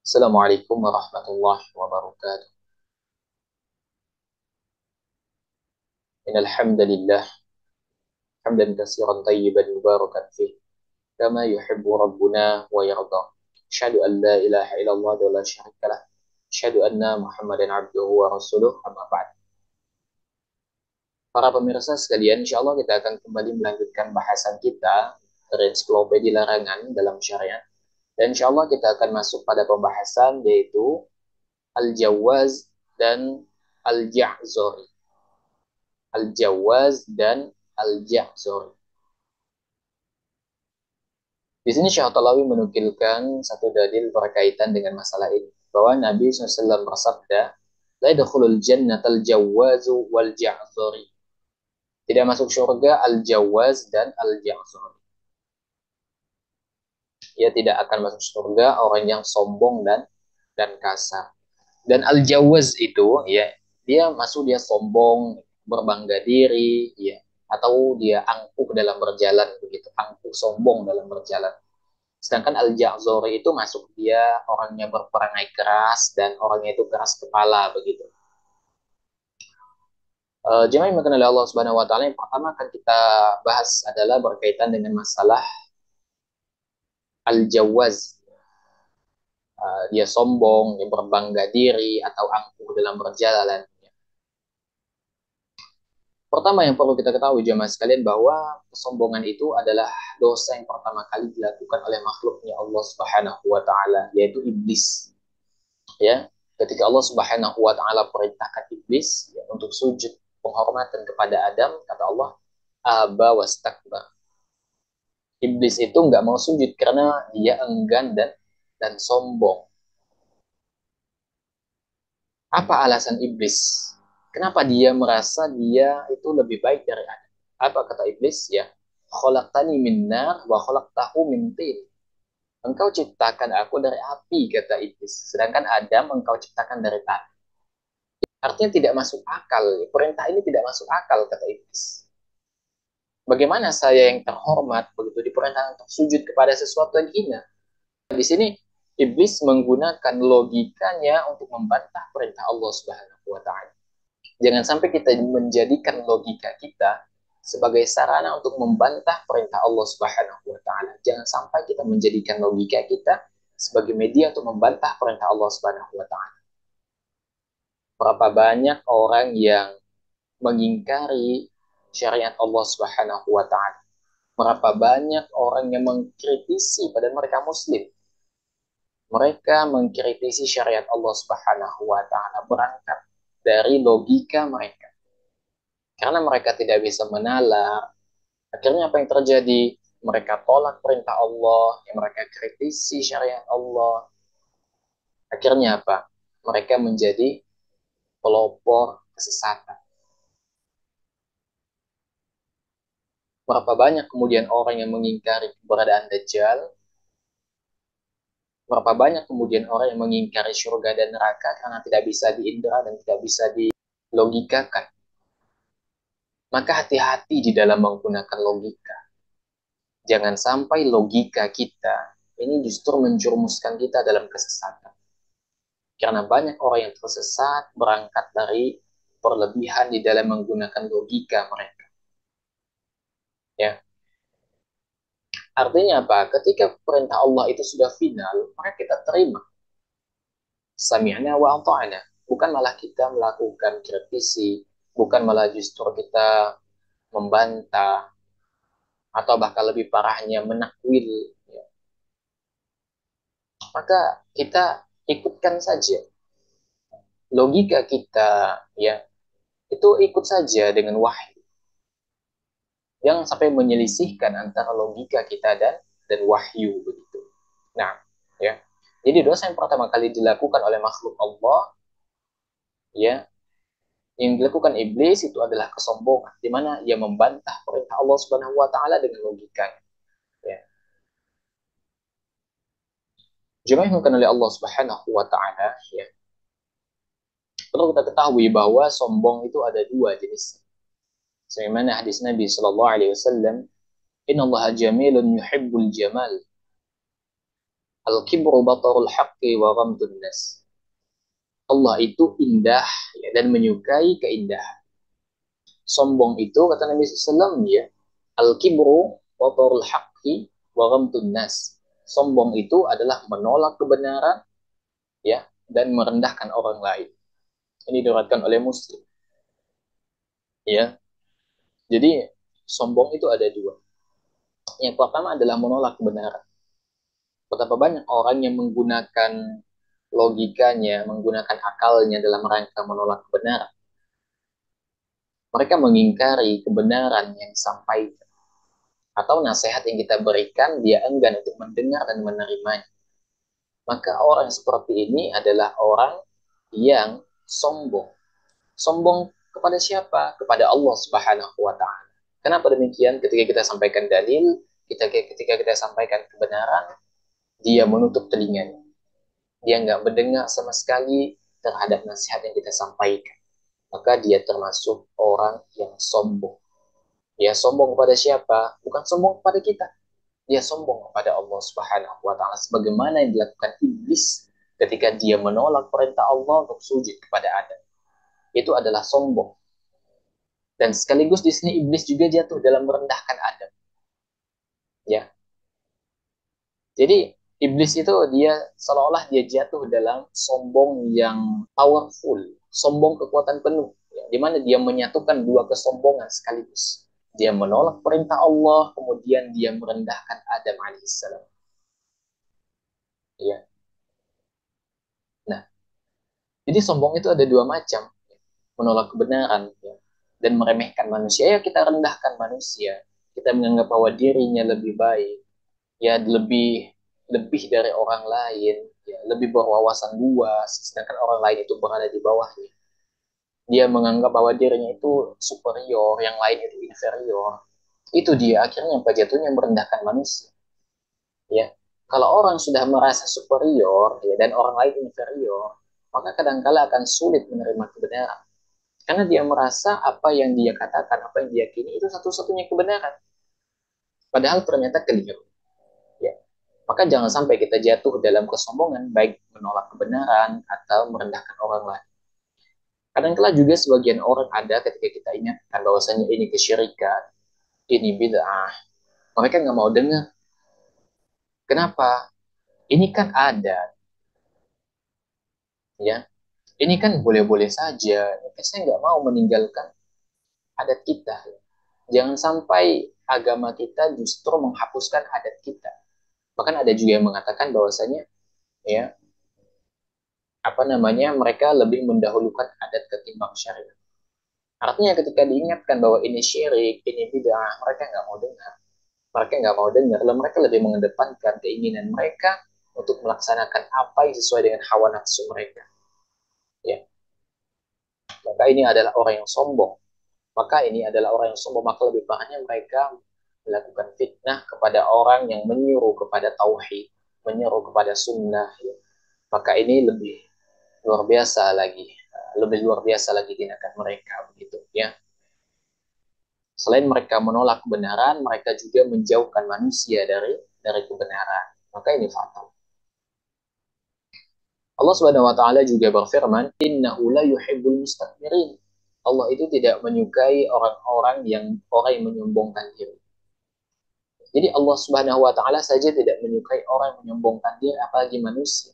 Assalamualaikum warahmatullahi wabarakatuh. Innal hamdalillah hamdan katsiran tayyiban mubarakan fih kama yuhibbu rabbuna wa yarda. Asyhadu an la ilaha illallah wa la syarika lah. Asyhadu anna Muhammadan abduhu wa rasuluh amma ba'd. Para pemirsa sekalian, insyaallah kita akan kembali melanjutkan bahasan kita dari ensiklopedia larangan dalam syariat. Dan insyaallah kita akan masuk pada pembahasan yaitu al-jawaz dan al-ja'zori. Al-jawaz dan al-ja'zori. Di sini Syekh Talawi menukilkan satu dalil berkaitan dengan masalah ini. Bahwa Nabi SAW bersabda, La yadkhulul jannatal jawazu wal ja'zori. Tidak masuk surga al-jawaz dan al-ja'zori. Ia tidak akan masuk surga orang yang sombong dan kasar. Dan al-jawaz itu, ya, dia masuk dia sombong, berbangga diri, ya, atau dia angkuh dalam berjalan begitu, angkuh sombong dalam berjalan. Sedangkan Al-Ja'zori itu masuk dia orangnya berperangai keras dan orangnya itu keras kepala begitu. Jemaah yang dimuliakan oleh Allah Subhanahu wa taala, yang pertama akan kita bahas adalah berkaitan dengan masalah al-jawaz. Dia sombong, dia berbangga diri atau angkuh dalam berjalan. Pertama yang perlu kita ketahui jemaah sekalian bahwa kesombongan itu adalah dosa yang pertama kali dilakukan oleh makhluknya Allah Subhanahu wa taala, yaitu iblis. Ya, ketika Allah Subhanahu wa taala perintahkan iblis ya, untuk sujud penghormatan kepada Adam, kata Allah, aba wastakbar. Iblis itu nggak mau sujud karena dia enggan dan sombong. Apa alasan iblis? Kenapa dia merasa dia itu lebih baik dari Adam? Apa kata iblis? Ya, khalaqtani min nar wa khalaqtahu min tin. Engkau ciptakan aku dari api, kata iblis. Sedangkan Adam engkau ciptakan dari tanah. Artinya tidak masuk akal. Perintah ini tidak masuk akal, kata iblis. Bagaimana saya yang terhormat begitu diperintahkan untuk sujud kepada sesuatu yang hina? Di sini iblis menggunakan logikanya untuk membantah perintah Allah Subhanahu wa taala. Jangan sampai kita menjadikan logika kita sebagai sarana untuk membantah perintah Allah Subhanahu wa taala. Jangan sampai kita menjadikan logika kita sebagai media untuk membantah perintah Allah Subhanahu wa taala. Berapa banyak orang yang mengingkari syariat Allah Subhanahu wa taala. Berapa banyak orang yang mengkritisi pada mereka muslim. Mereka mengkritisi syariat Allah Subhanahu wa taala berangkat dari logika mereka. Karena mereka tidak bisa menalar, akhirnya apa yang terjadi? Mereka tolak perintah Allah, yang mereka kritisi syariat Allah. Akhirnya apa? Mereka menjadi pelopor kesesatan. Berapa banyak kemudian orang yang mengingkari keberadaan Dajjal? Berapa banyak kemudian orang yang mengingkari surga dan neraka karena tidak bisa diindra dan tidak bisa dilogikakan? Maka hati-hati di dalam menggunakan logika. Jangan sampai logika kita ini justru menjerumuskan kita dalam kesesatan. Karena banyak orang yang tersesat berangkat dari berlebihan di dalam menggunakan logika mereka. Ya, artinya apa? Ketika perintah Allah itu sudah final, maka kita terima. Sami'na wa ata'na. Bukan malah kita melakukan kritisi, bukan malah justru kita membantah, atau bahkan lebih parahnya menakwil. Ya. Maka kita ikutkan saja. Logika kita, ya, itu ikut saja dengan wahyu. Jangan sampai menyelisihkan antara logika kita dan wahyu begitu. Nah, ya. Jadi dosa yang pertama kali dilakukan oleh makhluk Allah, ya, yang dilakukan iblis itu adalah kesombongan, di mana ia membantah perintah Allah Subhanahu wa taala dengan logika. Ya. Jemaah yang oleh Allah Subhanahu wa taala, ya. Perlu kita ketahui bahwa sombong itu ada dua jenis. Sebagaimana hadis Nabi SAW, Inna Allah jamilun yuhibbul jamal. Al-kibru batarul haqqi wa ghamdun nas. Allah itu indah ya, dan menyukai keindahan. Sombong itu kata Nabi SAW ya, al-kibru batarul haqqi wa ghamdun nas. Sombong itu adalah menolak kebenaran ya dan merendahkan orang lain. Ini diriwayatkan oleh Muslim ya. Jadi sombong itu ada dua. Yang pertama adalah menolak kebenaran. Betapa banyak orang yang menggunakan logikanya, menggunakan akalnya dalam rangka menolak kebenaran. Mereka mengingkari kebenaran yang disampaikan atau nasihat yang kita berikan, dia enggan untuk mendengar dan menerimanya. Maka orang seperti ini adalah orang yang sombong. Sombong kepada siapa? Kepada Allah Subhanahu wa taala. Kenapa demikian? Ketika kita sampaikan dalil, ketika kita sampaikan kebenaran, dia menutup telinganya. Dia nggak mendengar sama sekali terhadap nasihat yang kita sampaikan. Maka dia termasuk orang yang sombong. Dia sombong kepada siapa? Bukan sombong kepada kita. Dia sombong kepada Allah Subhanahu wa taala sebagaimana yang dilakukan iblis ketika dia menolak perintah Allah untuk sujud kepada Adam. Itu adalah sombong. Dan sekaligus di sini iblis juga jatuh dalam merendahkan Adam. Ya. Jadi iblis itu dia seolah-olah dia jatuh dalam sombong yang powerful, sombong kekuatan penuh, ya, di mana dia menyatukan dua kesombongan sekaligus. Dia menolak perintah Allah, kemudian dia merendahkan Adam alaihissalam. Ya. Nah, jadi sombong itu ada dua macam, menolak kebenaran ya, dan meremehkan manusia. Ya kita rendahkan manusia, kita menganggap bahwa dirinya lebih baik, ya lebih lebih dari orang lain, ya lebih berwawasan luas, sedangkan orang lain itu berada di bawahnya. Dia menganggap bahwa dirinya itu superior, yang lain itu inferior. Itu dia akhirnya yang jatuhnya merendahkan manusia. Ya, kalau orang sudah merasa superior ya, dan orang lain inferior, maka kadangkala akan sulit menerima kebenaran. Karena dia merasa apa yang dia katakan, apa yang dia yakini itu satu-satunya kebenaran. Padahal ternyata keliru. Ya. Maka jangan sampai kita jatuh dalam kesombongan, baik menolak kebenaran atau merendahkan orang lain. Kadang-kala juga sebagian orang ada ketika kita ingatkan bahwasanya ini kesyirikan, ini bid'ah. Mereka nggak mau dengar. Kenapa? Ini kan ada, ya. Ini kan boleh-boleh saja. Saya nggak mau meninggalkan adat kita. Jangan sampai agama kita justru menghapuskan adat kita. Bahkan ada juga yang mengatakan bahwasanya, ya, apa namanya, mereka lebih mendahulukan adat ketimbang syariat. Artinya ketika diingatkan bahwa ini syirik, ini bid'ah, mereka nggak mau dengar. Mereka nggak mau dengar, lalu mereka lebih mengedepankan keinginan mereka untuk melaksanakan apa yang sesuai dengan hawa nafsu mereka. Ya, maka ini adalah orang yang sombong. Maka ini adalah orang yang sombong. Maka lebih parahnya mereka melakukan fitnah kepada orang yang menyuruh kepada tauhid, menyuruh kepada sunnah. Ya. Maka ini lebih luar biasa lagi, lebih luar biasa lagi tindakan mereka begitu. Ya. Selain mereka menolak kebenaran, mereka juga menjauhkan manusia dari kebenaran. Maka ini fatal. Allah Subhanahu wa taala juga berfirman, "Innahu la yuhibbul mustakbirin." Allah itu tidak menyukai orang yang menyombongkan diri. Jadi Allah Subhanahu wa taala saja tidak menyukai orang yang menyombongkan diri apalagi manusia.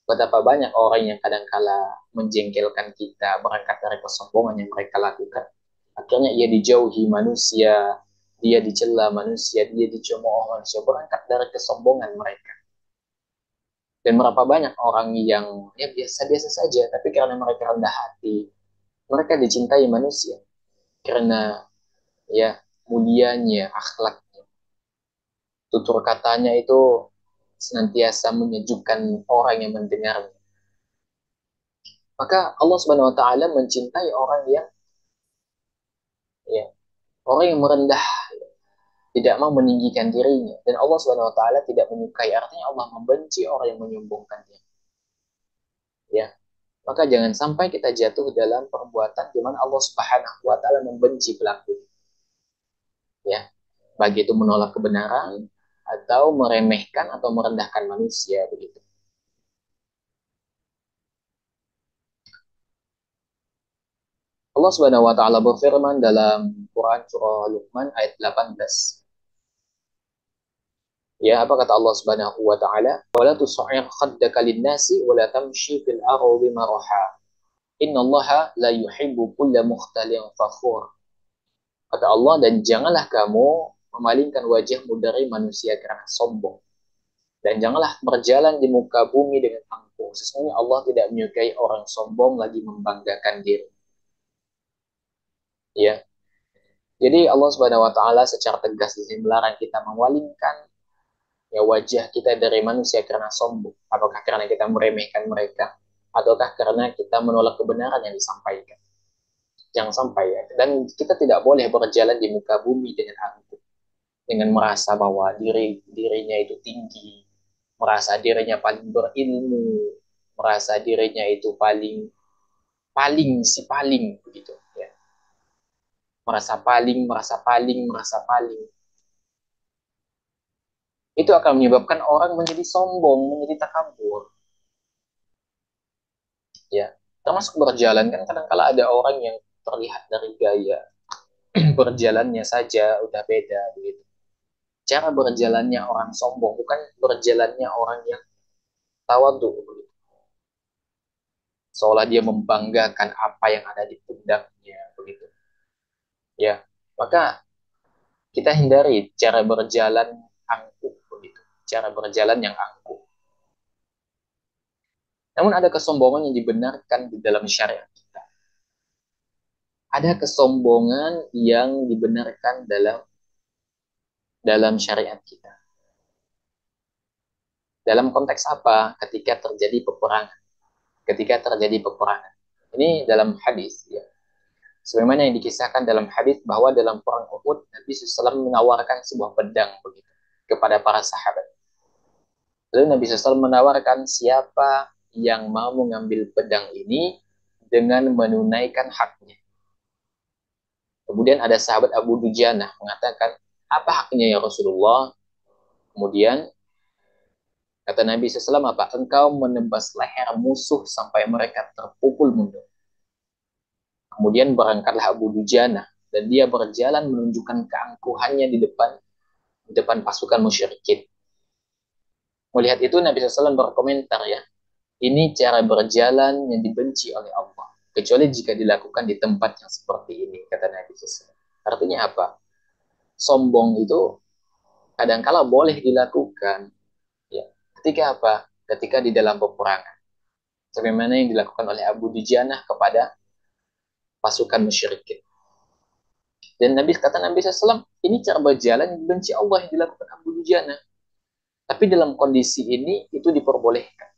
Betapa banyak orang yang kadangkala menjengkelkan kita berangkat dari kesombongan yang mereka lakukan. Akhirnya ia dijauhi manusia, dia dicela manusia, dia dicemooh manusia berangkat dari kesombongan mereka. Dan berapa banyak orang yang ya biasa-biasa saja, tapi karena mereka rendah hati, mereka dicintai manusia karena ya mulianya akhlaknya, tutur katanya itu senantiasa menyejukkan orang yang mendengarnya. Maka Allah Subhanahu wa taala mencintai orang yang ya, orang yang merendah, tidak mau meninggikan dirinya, dan Allah Subhanahu wa taala tidak menyukai, artinya Allah membenci orang yang menyombongkan diri. Ya, maka jangan sampai kita jatuh dalam perbuatan di mana Allah Subhanahu wa taala membenci pelaku. Ya, baik itu menolak kebenaran atau meremehkan atau merendahkan manusia begitu. Allah Subhanahu wa taala berfirman dalam Quran surah Luqman ayat 18. Ya, apa kata Allah Subhanahu wa taala? Wala tus'ir khaddaka lin-nasi wala tamshi fil ardi maraha. Innallaha la yuhibbu kulla mukhtalin fakhur. Kata Allah, dan janganlah kamu memalingkan wajahmu dari manusia karena sombong. Dan janganlah berjalan di muka bumi dengan angkuh. Sesungguhnya Allah tidak menyukai orang sombong lagi membanggakan diri. Ya, jadi Allah Subhanahu wa taala secara tegas di sini melarang kita memalingkan ya wajah kita dari manusia karena sombong. Apakah karena kita meremehkan mereka ataukah karena kita menolak kebenaran yang disampaikan. Jangan sampai ya. Dan kita tidak boleh berjalan di muka bumi dengan angkuh, dengan merasa bahwa dirinya itu tinggi, merasa dirinya paling berilmu, merasa dirinya itu paling paling si paling begitu ya. Merasa paling. Itu akan menyebabkan orang menjadi sombong, menjadi takabur ya. Termasuk berjalan kan kadang kala ada orang yang terlihat dari gaya berjalannya saja udah beda begitu. Cara berjalannya orang sombong bukan berjalannya orang yang tawadhu begitu. Seolah dia membanggakan apa yang ada di pundaknya begitu ya. Maka kita hindari cara berjalan angkuh begitu, cara berjalan yang angkuh. Namun ada kesombongan yang dibenarkan di dalam syariat kita. Ada kesombongan yang dibenarkan dalam dalam syariat kita. Dalam konteks apa? Ketika terjadi peperangan. Ketika terjadi peperangan. Ini dalam hadis ya. Sebagaimana yang dikisahkan dalam hadis bahwa dalam perang Uhud Nabi SAW menawarkan sebuah pedang begitu kepada para sahabat. Lalu Nabi SAW menawarkan siapa yang mau mengambil pedang ini dengan menunaikan haknya. Kemudian ada sahabat Abu Dujanah mengatakan, apa haknya ya Rasulullah? Kemudian kata Nabi SAW apa? Engkau menebas leher musuh sampai mereka terpukul mundur. Kemudian berangkatlah Abu Dujanah dan dia berjalan menunjukkan keangkuhannya di depan pasukan musyrikin. Melihat itu Nabi SAW berkomentar ya, ini cara berjalan yang dibenci oleh Allah. Kecuali jika dilakukan di tempat yang seperti ini, kata Nabi SAW. Artinya apa? Sombong itu kadangkala boleh dilakukan. Ya. Ketika apa? Ketika di dalam peperangan. Sebagaimana yang dilakukan oleh Abu Dujanah kepada pasukan musyrikin. Dan Nabi SAW, ini cara berjalan yang dibenci Allah yang dilakukan Abu Dujanah. Tapi dalam kondisi ini itu diperbolehkan.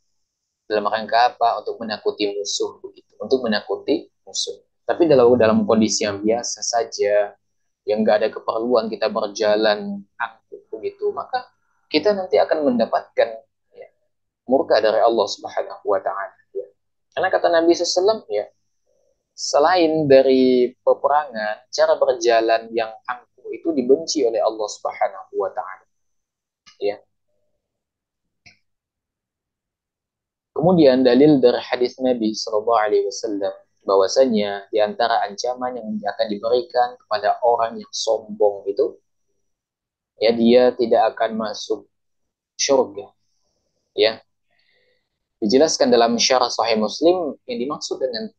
Dalam rangka apa? Untuk menakuti musuh begitu, untuk menakuti musuh. Tapi dalam kondisi yang biasa saja, yang nggak ada keperluan kita berjalan angkuh begitu, maka kita nanti akan mendapatkan ya, murka dari Allah Subhanahu wa taala ya. Karena kata Nabi SAW ya, selain dari peperangan, cara berjalan yang angkuh itu dibenci oleh Allah Subhanahu wa taala ya. Kemudian dalil dari hadis Nabi Shallallahu Alaihi Wasallam bahwasanya di antara ancaman yang akan diberikan kepada orang yang sombong itu, ya dia tidak akan masuk surga. Ya, dijelaskan dalam syarah Sahih Muslim yang dimaksud dengan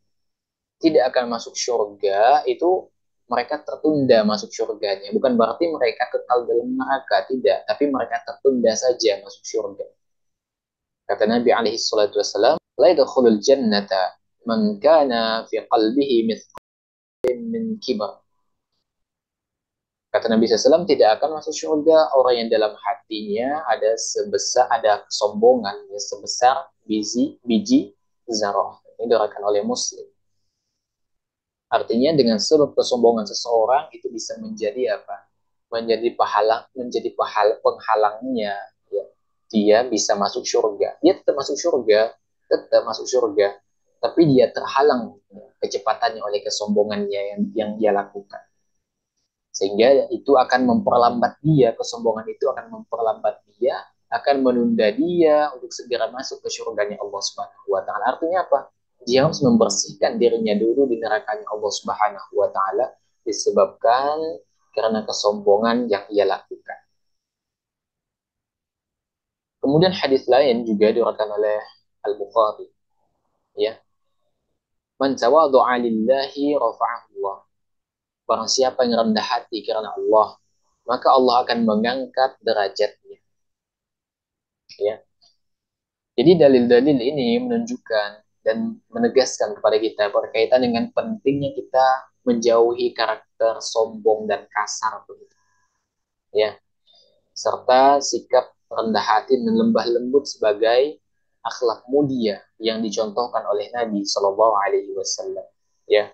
tidak akan masuk surga itu mereka tertunda masuk surganya. Bukan berarti mereka kekal dalam neraka, tidak. Tapi mereka tertunda saja masuk surga. Kata Nabi alaihi salatu wasallam, la yadkhulul jannata man kana fi qalbihi min kibar. Kata Nabi SAW, tidak akan masuk surga orang yang dalam hatinya ada kesombongan ya, sebesar biji zarah. Ini diriwayatkan oleh Muslim. Artinya dengan sebab kesombongan seseorang itu bisa menjadi apa? Menjadi penghalangnya ya. Dia bisa masuk surga. Dia tetap masuk surga, tapi dia terhalang ya, kecepatannya oleh kesombongannya yang dia lakukan. Sehingga itu akan memperlambat dia, kesombongan itu akan memperlambat dia, akan menunda dia untuk segera masuk ke surganya Allah Subhanahu wa taala. Artinya apa? Dia harus membersihkan dirinya dulu di nerakanya Allah Subhanahu wa taala disebabkan karena kesombongan yang ia lakukan. Kemudian hadis lain juga diriwayatkan oleh Al-Bukhari, ya. Man tawadhu'a lillahi rafa'ahu Allah. Barang siapa yang rendah hati karena Allah, maka Allah akan mengangkat derajatnya, ya. Jadi dalil-dalil ini menunjukkan dan menegaskan kepada kita berkaitan dengan pentingnya kita menjauhi karakter sombong dan kasar begitu, ya, serta sikap rendah hati dan lembah lembut sebagai akhlak mulia yang dicontohkan oleh Nabi Shallallahu Alaihi Wasallam, ya.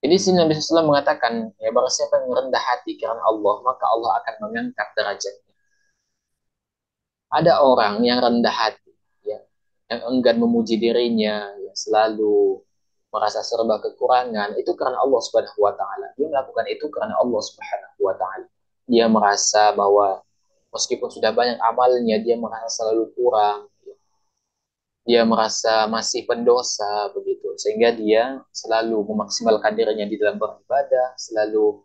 Jadi sini Nabi SAW mengatakan, ya, barang siapa yang rendah hati karena Allah, maka Allah akan mengangkat derajatnya. Ada orang yang rendah hati, ya, yang enggan memuji dirinya, ya, selalu merasa serba kekurangan, itu karena Allah Subhanahu wa taala. Dia melakukan itu karena Allah Subhanahu wa taala. Dia merasa bahwa meskipun sudah banyak amalnya, dia merasa selalu kurang. Dia merasa masih pendosa begitu, sehingga dia selalu memaksimalkan dirinya di dalam beribadah, selalu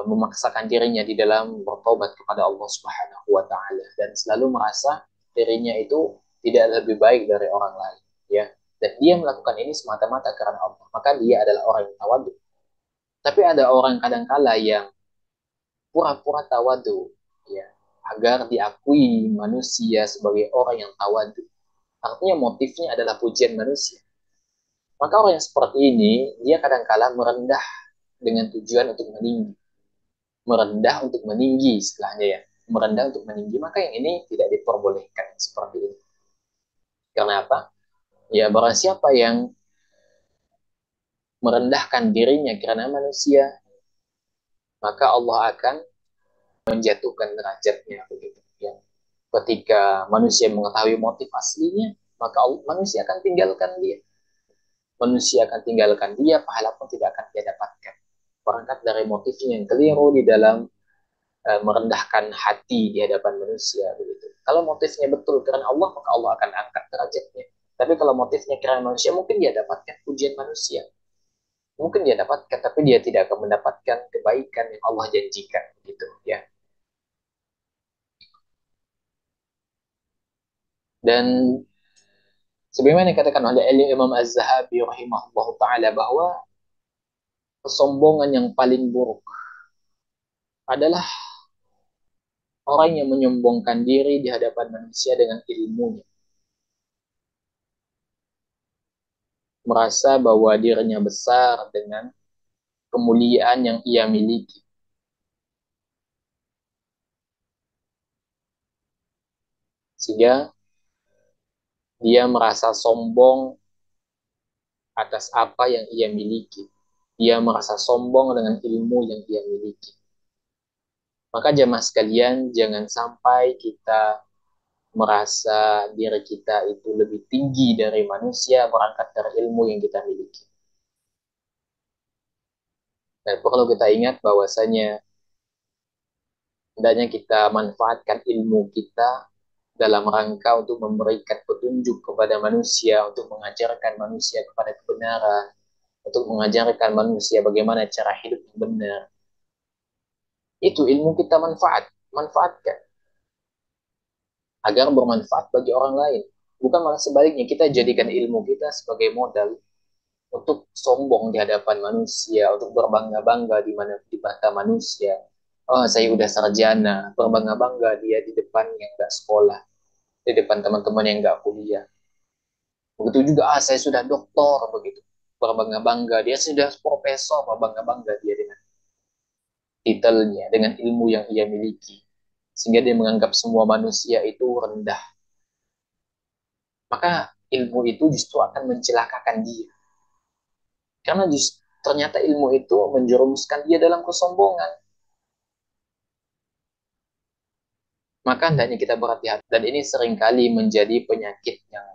memaksakan dirinya di dalam bertobat kepada Allah Subhanahu wa taala dan selalu merasa dirinya itu tidak lebih baik dari orang lain, ya. Dan dia melakukan ini semata-mata karena Allah, maka dia adalah orang yang tawadu. Tapi ada orang kadangkala yang pura-pura tawadu, ya, agar diakui manusia sebagai orang yang tawadu. Artinya motifnya adalah pujian manusia. Maka orang yang seperti ini, dia kadangkala merendah dengan tujuan untuk meninggi, merendah untuk meninggi istilahnya, ya, merendah untuk meninggi, maka yang ini tidak diperbolehkan seperti ini. Karena apa? Ya, barang siapa yang merendahkan dirinya karena manusia, maka Allah akan menjatuhkan derajatnya begitu, ya. Ketika manusia mengetahui motif aslinya, maka manusia akan tinggalkan dia, pahala pun tidak akan dia dapatkan, berangkat dari motifnya yang keliru di dalam merendahkan hati di hadapan manusia begitu. Kalau motifnya betul karena Allah, maka Allah akan angkat derajatnya. Tapi kalau motifnya karena manusia, mungkin dia dapatkan pujian manusia, mungkin dia dapatkan, tapi dia tidak akan mendapatkan kebaikan yang Allah janjikan begitu, ya. Dan sebagaimana dikatakan oleh Imam Az-Zahabi rahimahullah taala bahwa kesombongan yang paling buruk adalah orang yang menyombongkan diri di hadapan manusia dengan ilmunya, merasa bahwa dirinya besar dengan kemuliaan yang ia miliki, sehingga dia merasa sombong atas apa yang ia miliki. Dia merasa sombong dengan ilmu yang ia miliki. Maka jemaah sekalian, jangan sampai kita merasa diri kita itu lebih tinggi dari manusia berangkat dari ilmu yang kita miliki. Dan perlu kita ingat bahwasanya hendaknya kita manfaatkan ilmu kita dalam rangka untuk memberikan petunjuk kepada manusia, untuk mengajarkan manusia kepada kebenaran, untuk mengajarkan manusia bagaimana cara hidup yang benar. Itu ilmu kita manfaatkan agar bermanfaat bagi orang lain. Bukan malah sebaliknya, kita jadikan ilmu kita sebagai modal untuk sombong di hadapan manusia, untuk berbangga-bangga di mana di mata manusia. Oh, saya udah sarjana, berbangga-bangga dia di depan yang nggak sekolah, di depan teman-teman yang nggak kuliah. Begitu juga, saya sudah doktor, begitu. Berbangga-bangga, dia sudah profesor, berbangga-bangga dia dengan titelnya, dengan ilmu yang ia miliki. Sehingga dia menganggap semua manusia itu rendah. Maka ilmu itu justru akan mencelakakan dia. Karena ternyata ilmu itu menjerumuskan dia dalam kesombongan. Maka hendaknya kita berhati-hati. Dan ini seringkali menjadi penyakit yang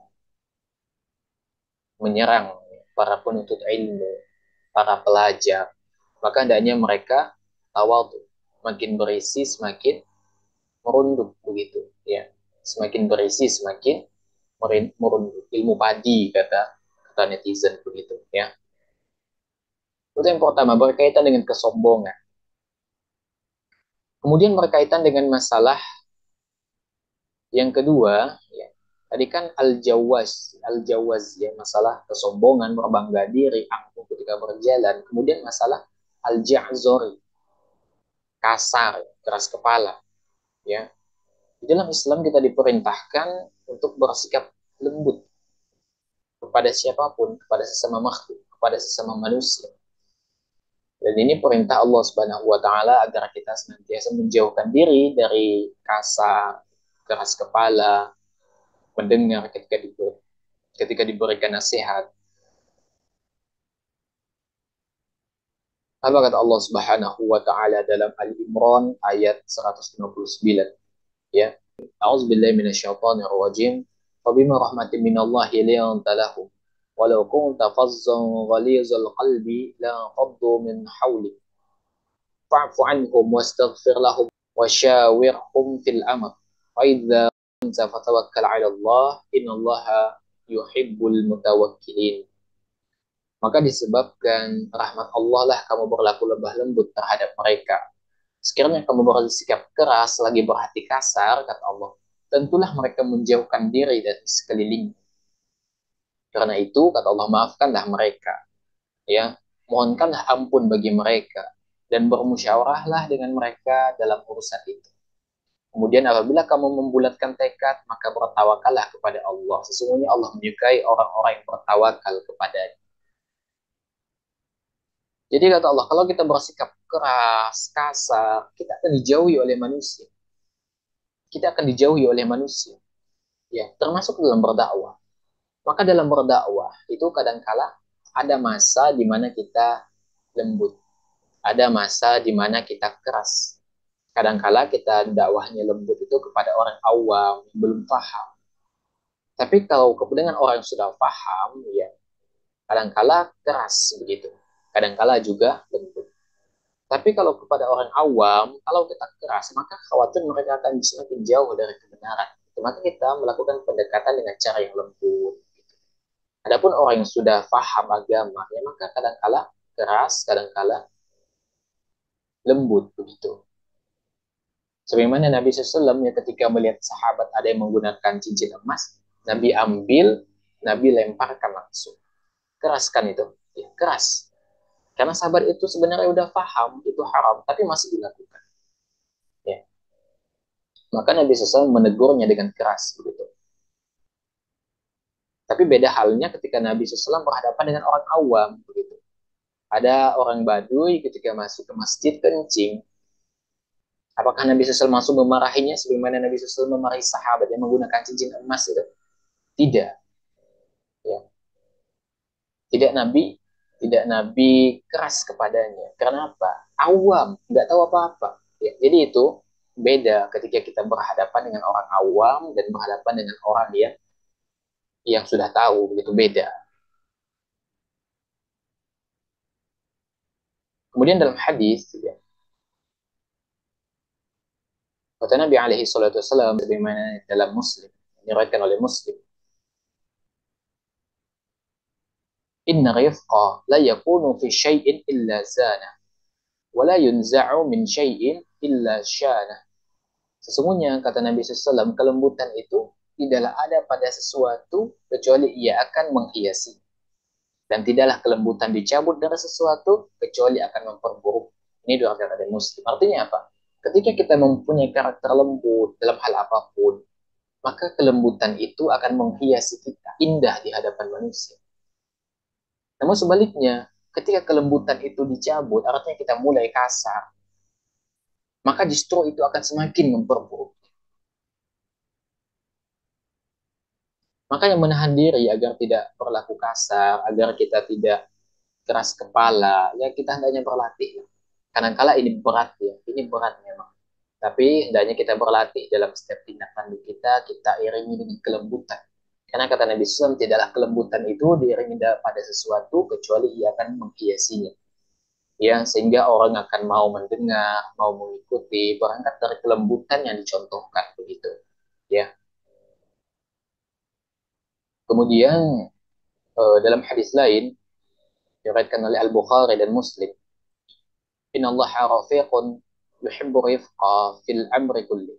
menyerang para penuntut ilmu, para pelajar. Maka hendaknya mereka tawadhu, makin berisi semakin merunduk begitu ya. Semakin berisi semakin merunduk. Ilmu padi kata kata netizen begitu ya. Itu yang pertama berkaitan dengan kesombongan. Kemudian berkaitan dengan masalah yang kedua, ya, tadi kan al-jawaz ya, masalah kesombongan, berbangga diri, angkuh ketika berjalan. Kemudian masalah al-ja'zori, kasar, keras kepala, ya. Di dalam Islam kita diperintahkan untuk bersikap lembut kepada siapapun, kepada sesama makhluk, kepada sesama manusia. Dan ini perintah Allah Subhanahu wa taala agar kita senantiasa menjauhkan diri dari kasar, keras kepala, mendengar ketika diberikan nasihat. Apa kata Allah Subhanahu wa taala dalam Ali Imran ayat 159 ya. A'udzubillahi minasyaitonir rajim. Fabima rahmatin minallahi liyanta lahum walau kunta fazzan ghalizal qalbi la faddu min hawlik fa'fu anhum wastaghfir lahum wasyawirhum fil amr wa idza kunta fatawakkal 'ala Allah innallaha yuhibbul mutawakkilin. Maka disebabkan rahmat Allah lah kamu berlaku lemah lembut terhadap mereka. Sekiranya kamu bersikap keras, lagi berhati kasar, kata Allah, tentulah mereka menjauhkan diri dari sekeliling. Karena itu, kata Allah, maafkanlah mereka. Ya, mohonkanlah ampun bagi mereka. Dan bermusyawarahlah dengan mereka dalam urusan itu. Kemudian apabila kamu membulatkan tekad, maka bertawakallah kepada Allah. Sesungguhnya Allah menyukai orang-orang yang bertawakal kepadanya. Jadi kata Allah, kalau kita bersikap keras, kasar, kita akan dijauhi oleh manusia. Kita akan dijauhi oleh manusia. Ya, termasuk dalam berdakwah. Maka dalam berdakwah itu kadangkala ada masa di mana kita lembut. Ada masa di mana kita keras. Kadangkala kita dakwahnya lembut itu kepada orang awam yang belum paham. Tapi kalau dengan orang yang sudah paham, ya kadangkala keras begitu. Kadangkala juga lembut. Tapi kalau kepada orang awam, kalau kita keras, maka khawatir mereka akan semakin jauh dari kebenaran. Maka kita melakukan pendekatan dengan cara yang lembut. Adapun orang yang sudah paham agama, ya maka kadangkala keras, kadangkala lembut begitu. Sebagaimana Nabi SAW ya ketika melihat sahabat ada yang menggunakan cincin emas, Nabi ambil, Nabi lemparkan langsung. Keras kan itu? Ya, keras. Karena sahabat itu sebenarnya udah paham itu haram, tapi masih dilakukan. Ya. Maka Nabi SAW menegurnya dengan keras begitu. Tapi beda halnya ketika Nabi SAW berhadapan dengan orang awam begitu. Ada orang Baduy ketika masuk ke masjid kencing. Apakah Nabi SAW langsung memarahinya sebagaimana Nabi SAW memarahi sahabat yang menggunakan cincin emas itu? Tidak. Ya. Tidak Nabi, tidak Nabi keras kepadanya. Karena apa? Awam, nggak tahu apa-apa. Ya. Jadi itu beda ketika kita berhadapan dengan orang awam dan berhadapan dengan orang yang sudah tahu, begitu beda. Kemudian dalam hadis, ya, kata Nabi alaihi salatu wasallam sebagaimana dalam Muslim, diriwayatkan oleh Muslim, inna rifqa la yakunu fi syai'in illa zana wa la yunza'u min syai'in illa syana. Sesungguhnya kata Nabi SAW, kelembutan itu tidaklah ada pada sesuatu kecuali ia akan menghiasi. Dan tidaklah kelembutan dicabut dari sesuatu kecuali akan memperburuk. Ini dua kata dari Muslim. Artinya apa? Ketika kita mempunyai karakter lembut dalam hal apapun, maka kelembutan itu akan menghiasi kita, indah di hadapan manusia. Namun sebaliknya, ketika kelembutan itu dicabut, artinya kita mulai kasar, maka justru itu akan semakin memperburuk. Maka yang menahan diri agar tidak berlaku kasar, agar kita tidak keras kepala, ya kita hendaknya berlatih. Kadang-kala ini berat ya, ini berat memang. Tapi hendaknya kita berlatih dalam setiap tindakan kita iringi dengan kelembutan. Karena kata Nabi SAW, tidaklah kelembutan itu diiringi pada sesuatu kecuali ia akan menghiasinya. ya, sehingga orang akan mau mendengar, mau mengikuti berangkat dari kelembutan yang dicontohkan begitu, ya. Kemudian dalam hadis lain diriwayatkan oleh Al Bukhari dan Muslim, Inna Allah rafiqun yuhibbu rifqa fil amri kulli.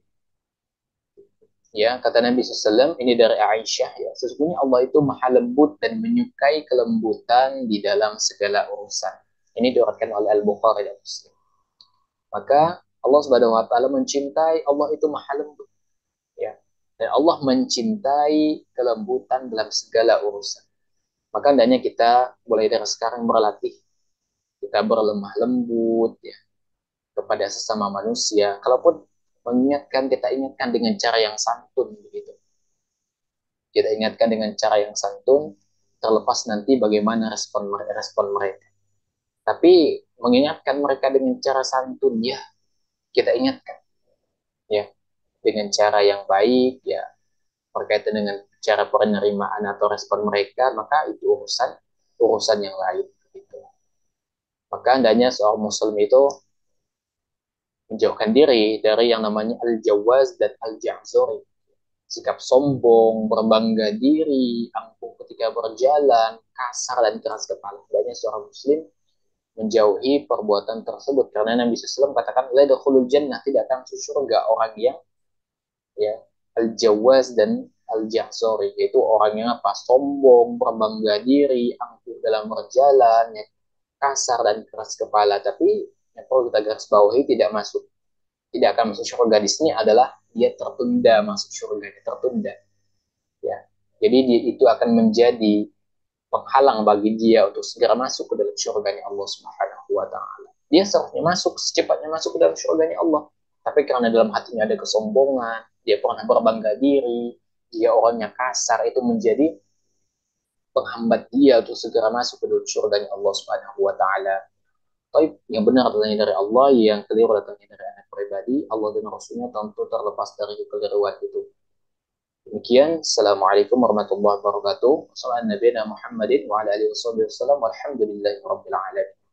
Ya, kata Nabi SAW, ini dari Aisyah ya. Sesungguhnya Allah itu maha lembut dan menyukai kelembutan di dalam segala urusan. Ini diriwayatkan oleh Al Bukhari dan Muslim. Maka Allah Subhanahu Wa Taala mencintai, Allah itu maha lembut, ya. Dan Allah mencintai kelembutan dalam segala urusan. Maka hendaknya kita mulai dari sekarang berlatih, kita berlemah lembut ya kepada sesama manusia. Kalaupun mengingatkan, kita ingatkan dengan cara yang santun begitu. Kita ingatkan dengan cara yang santun, terlepas nanti bagaimana respon mereka. Tapi mengingatkan mereka dengan cara santun, ya kita ingatkan, ya dengan cara yang baik, ya berkaitan dengan cara penerimaan atau respon mereka, maka itu urusan yang lain. Gitu. Maka hendaknya seorang muslim itu menjauhkan diri dari yang namanya al-jawaz dan al-jahzuri. Sikap sombong, berbangga diri, angkuh ketika berjalan, kasar dan keras kepala. Hendaknya seorang muslim menjauhi perbuatan tersebut. Karena Nabi SAW katakan, la dakhulul jannah, tidak akan masuk surga orang yang ya al-jawaz dan al-jahzuri, yaitu orang yang apa? Sombong, berbangga diri, angkuh dalam berjalan, ya, kasar dan keras kepala. Tapi yang perlu kita garis bawahi, tidak akan masuk surga di sini adalah dia tertunda masuk surga, dia tertunda, ya. Jadi dia itu akan menjadi penghalang bagi dia untuk segera masuk ke dalam surganya Allah Subhanahu wa taala. Dia seharusnya masuk secepatnya masuk ke dalam surganya Allah. Tapi karena dalam hatinya ada kesombongan, dia pernah berbangga diri, dia orangnya kasar, itu menjadi penghambat dia untuk segera masuk ke dalam surganya Allah Subhanahu wa taala. Tapi yang benar datangnya dari Allah, yang keliru datangnya dari anak pribadi. Allah dan Rasulnya tentu terlepas dari kekeliruan itu. Demikian, Assalamualaikum warahmatullahi wabarakatuh. Wassalamualaikum Muhammadin wa ala alihi wasallam. Walhamdulillahi rabbil alamin.